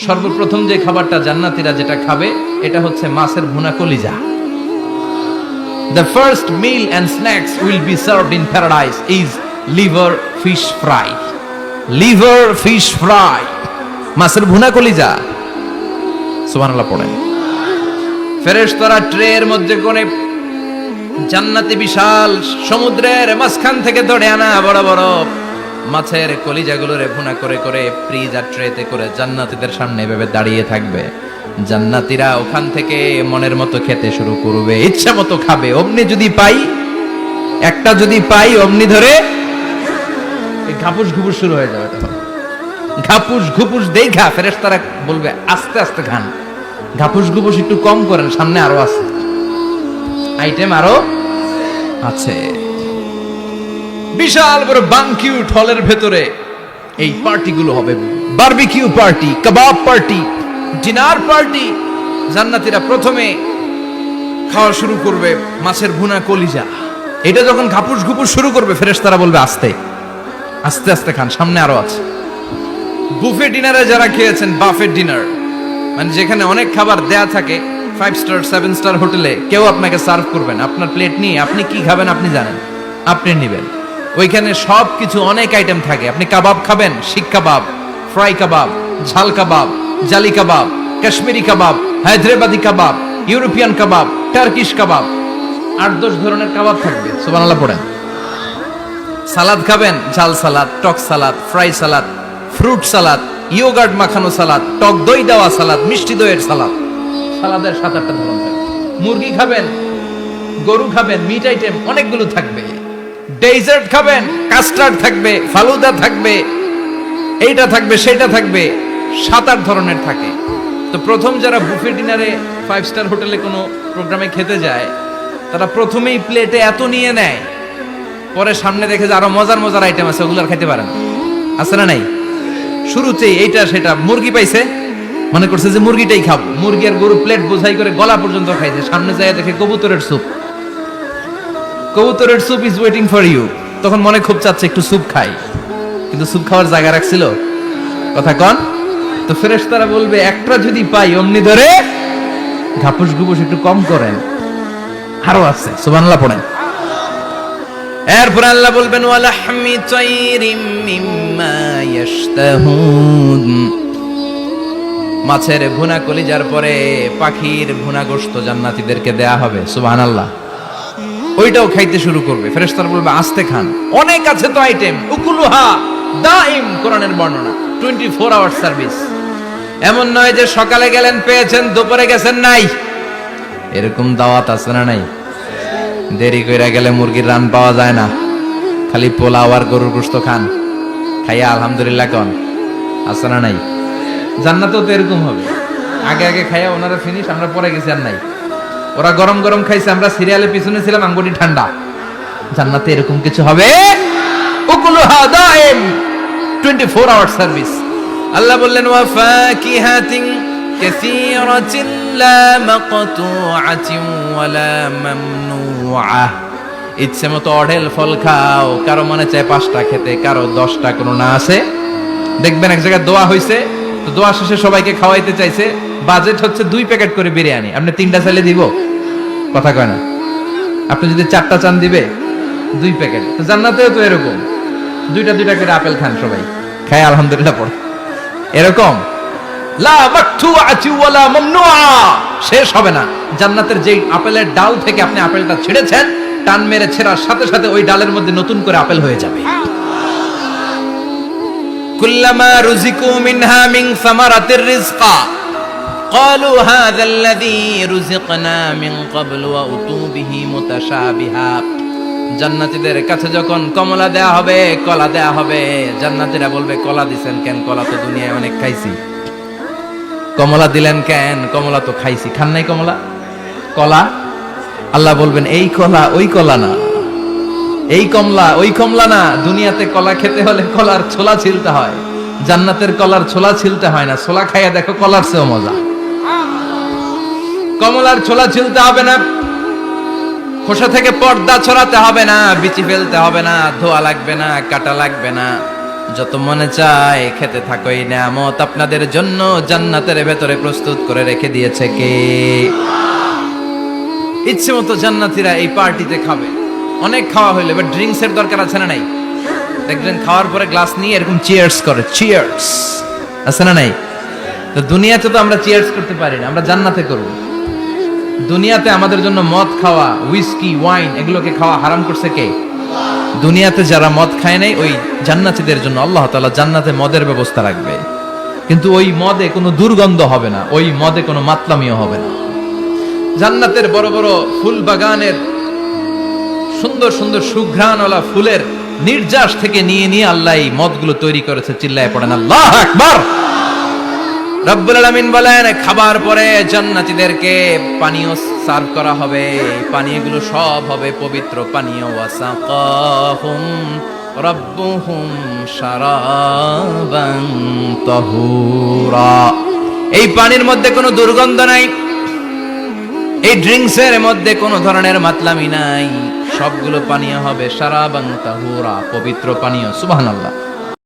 সর্বপ্রথম যে খাবারটা জান্নাতীরা যেটা খাবে এটা হচ্ছে মাছের ভুনা কলিজা। The first meal and snacks will be served in paradise is liver fish fry. Liver fish fry. মাছের ভুনা কলিজা। সুবহানাল্লাহ পড়েন। ফেরেশতারা ট্রের মধ্যে করে জান্নাতি বিশাল সমুদ্রের মাঝখান থেকে ধরে আনা বড় বড় মাছের কলিজাগুলোরে ভুনা করে করে ফ্রিজ আর ট্রেতে করে জান্নাতীদের সামনে এভাবে দাঁড়িয়ে থাকবে। জান্নাতীরা ওখান থেকে মনের মতো খেতে শুরু করবে, ইচ্ছা মতো খাবে। অমনি যদি পাই, একটা যদি পাই, অমনি ধরে ঘাপুস ঘুপুস শুরু হয়ে যাবে। তখন ঘাপুস ঘুপুস দেখা ফেরেশতারা বলবে আস্তে আস্তে খান, ঘাপুস ঘুপুস একটু কম করেন, সামনে আরো আছে আইটেম, আরো আছে। বিশাল বড় বানকিউট হলের ভেতরে এই পার্টিগুলো হবে, বারবিকিউ পার্টি, কাবাব পার্টি, ডিনার পার্টি। জান্নাতীরা প্রথমে খাওয়া শুরু করবে মাছের ভুনা কলিজা। এটা যখন ঘাপুস ঘুপুস শুরু করবে ফেরেশতারা বলবে আস্তে আস্তে আস্তে খান, সামনে আরো আছে। বুফে ডিনারে যারা খেয়েছেন, বাফেট ডিনার মানে যেখানে অনেক খাবার দেয়া থাকে, 5 স্টার 7 স্টার হোটেলে কেউ আপনাকে সার্ভ করবেন, আপনার প্লেট নিয়ে আপনি কি খাবেন আপনি জানেন, আপনি নেবেন। ওইখানে সব কিছু অনেক আইটেম থাকে। আপনি কাবাব খাবেন, শিক কাবাব, ফ্রাই কাবাব, ঝাল কাবাব, জালি কাবাব, কাশ্মীরি কাবাব, হায়দ্রাবাদি কাবাব, ইউরোপিয়ান কাবাব, টার্কিশ কাবাব, 8-10 ধরনের কাবাব থাকবে। সুবহানাল্লাহ পড়েন। সালাদ খাবেন, ঝাল সালাদ, টক salad, fry salad, fruit salad, yoghurt মাখানো সালাদ, টক দই দেওয়া সালাদ, মিষ্টি দইয়ের সালাদ। সালাদের 7-8টা ধরন থাকবে। মুরগি খাবেন, গরু খাবেন, মিট আইটেম অনেকগুলো থাকবে। ডেজার্ট খাবেন, কাস্টার্ড থাকবে, ফালুদা থাকবে, এইটা থাকবে, সেটা থাকবে, 7-8 ধরনের থাকে। তো প্রথম যারা বুফে ডিনারে 5 স্টার হোটেলে কোনো প্রোগ্রামে খেতে যায়, তারা প্রথমেই প্লেটে এত নিয়ে নেয়, পরে সামনে দেখে যে আরো মজার মজার আইটেম আছে, ওগুলো আর খেতে পারেন, আছে না নাই? শুরুতেই এইটা সেটা মুরগি পাইছে, মনে করছে যে মুরগিটাই খাবো, মুরগি আর গরু প্লেট বোঝাই করে গলা পর্যন্ত খাইছে। সামনে যায় দেখে কবুতরের স্যুপ, কবুতরের soup is waiting for you. তখন মনে খুব চাচ্ছে একটু স্যুপ খাই, কিন্তু স্যুপ খাওয়ার জায়গা রাখছিল, কথা কন। তো ফেরেশতারা বলবে একটা যদি পাই, অমনি ধরে ঘাপুস ঘুপুস একটু কম করেন, আরো আছে। সুবহানাল্লাহ পড়েন। এরপর আল্লাহ বলবেন ওয়ালাহমি তাইরিম মিম্মা ইয়াশতাহুন। মাছের ভুনা কলিজার পরে পাখির ভুনা গোশত জান্নাতীদেরকে দেয়া হবে। সুবহানাল্লাহ। ওইটাও খাইতে শুরু করবে। ফেরেশতারা বলবে আস্তে খান, অনেক আছে তো আইটেম। উকুলুহা দাইম, কোরআনের বর্ণনা, 24 আওয়ার সার্ভিস। এমন নয় যে সকালে গেলেন পেয়েছেন, দুপুরে গেছেন নাই, এরকম দাওয়াত আছে না নাই? দেরি কইরা গেলে মুরগির রান পাওয়া যায় না, খালি পোলাও আর গরুর গোশত খান, খাইয়া আলহামদুলিল্লাহ কন, আছে না নাই? জান্নাতেও তো এরকম হবে, আগে আগে খাইয়া ওনারা ফিনিশ, আমরা পরে গেছি আর নাই। ওরা গরম গরম খাইছে, আমরা সিরিয়ালে পিছনে ছিলাম, আঙ্গুটি ঠান্ডা। জান্নাতে এরকম কিছু হবে। উকুলুহা দাইম, 24 আওয়ার সার্ভিস। আল্লাহ বললেন ওয়া ফাকিহাতিন কাসীরাতিন লা মাকতুআতিন ওয়া লা মামনুআ। ইচ্ছে মতো অঢেল ফল খাও, কারো মনে চায় 5টা খেতে, কারো 10টা, কোনো না আছে। দেখবেন এক জায়গায় দোয়া হইছে, তো দোয়া শেষে সবাইকে খাওয়াইতে চাইছে, বাজেট হচ্ছে 2 প্যাকেট করে বিরিয়ানি, আপনি 3টা চাইলে দিব, কথা কয় না। আপনি যদি 4টা চান দিবে 2 প্যাকেট। তো জান্নাতেও তো এরকম, 2টা করে আপেল খান সবাই, খায় আলহামদুলিল্লাহ পড়ে। এরকম লা মাকতুআতি ওয়ালা মামনুআ, শেষ হবে না। জান্নাতের যেই আপেলের ডাল থেকে আপনি আপেলটা ছিঁড়েছেন, টান মেরে ছেঁড়ার সাথে সাথে ওই ডালের মধ্যে নতুন করে আপেল হয়ে যাবে। কুল্লামা রুজিকু মিনহা মিন সামারাতির রিজকা ক্বালু হাযাল্লাযী রুজিকনা মিন ক্বাবলু ওয়া উতু বিহি মুতাশাবিহা। জান্নাতীদের কাছে যখন কমলা দেয়া হবে, কলা দেয়া হবে, জান্নাতীরা বলবে কলা দিছেন কেন? কলা তো দুনিয়ায় অনেক খাইছি। কমলা দিলেন কেন? কমলা তো খাইছি। খান নাই কমলা? কলা? আল্লাহ বলবেন এই কলা ওই কলা না, এই কমলা ওই কমলা না। দুনিয়াতে কলা খেতে হলে কলার ছোলা ছিলতে হয়, জান্নাতের কলার ছোলা ছিলতে হয় না। ছোলা খাইয়া দেখো, কলার চেয়েও মজা। কমলার ছোলা ছিলতে হবে না, খোসা থেকে পর্দা ছড়াতে হবে না, বিচি ফেলতে হবে না, ধোয়া লাগবে না, কাটা লাগবে না। যত মনে চায় খেতে থাকো, এই নিয়ামত আপনাদের জন্য জান্নাতের ভেতরে প্রস্তুত করে রেখে দিয়েছে কে? ইচ্ছে মতো জান্নাতীরা এই পার্টিতে খাবে। অনেক খাওয়া হইলে এবার ড্রিঙ্কস এর দরকার আছে না নাই? দেখবেন খাওয়ার পরে গ্লাস নিয়ে এরকম চিয়ার্স করে, চিয়ার্স আছে না নাই? তো দুনিয়াতে তো আমরা চিয়ার্স করতে পারি না, আমরা জান্নাতে করব। দুনিয়াতে আমাদের জন্য মদ খাওয়া, হুইস্কি, ওয়াইন এগুলোকে খাওয়া হারাম করছে কে? দুনিয়াতে যারা মদ খায় নাই, ওই জান্নাতীদের জন্য আল্লাহ তাআলা জান্নাতে মদের ব্যবস্থা রাখবে। কিন্তু ওই মদে কোনো দুর্গন্ধ হবে না, ওই মদে কোনো মাতলামিও হবে না। জান্নাতের বড় বড় ফুল বাগানের সুন্দর সুন্দর সুঘ্রাণওয়ালা ফুলের নির্যাস থেকে নিয়ে নিয়ে আল্লাহ এই মদগুলো তৈরি করেছে। চিল্লায় পড়েন আল্লাহু আকবার। রব্বুল আলামিন বলেন, খাবার পরে জান্নাতীদেরকে পানীয় সার্ভ করা হবে। পানীয়গুলো সব হবে পবিত্র পানীয়। ওয়াসাকাহুম রাব্বুহুম শারাবান তাহুরা। এই পানির মধ্যে কোনো দুর্গন্ধ নাই, এই ড্রিঙ্কসের মধ্যে কোনো ধরনের মাতলামি নাই। সবগুলো পানীয় হবে শারাবান তাহুরা, পবিত্র পানীয়। সুবহানাল্লাহ।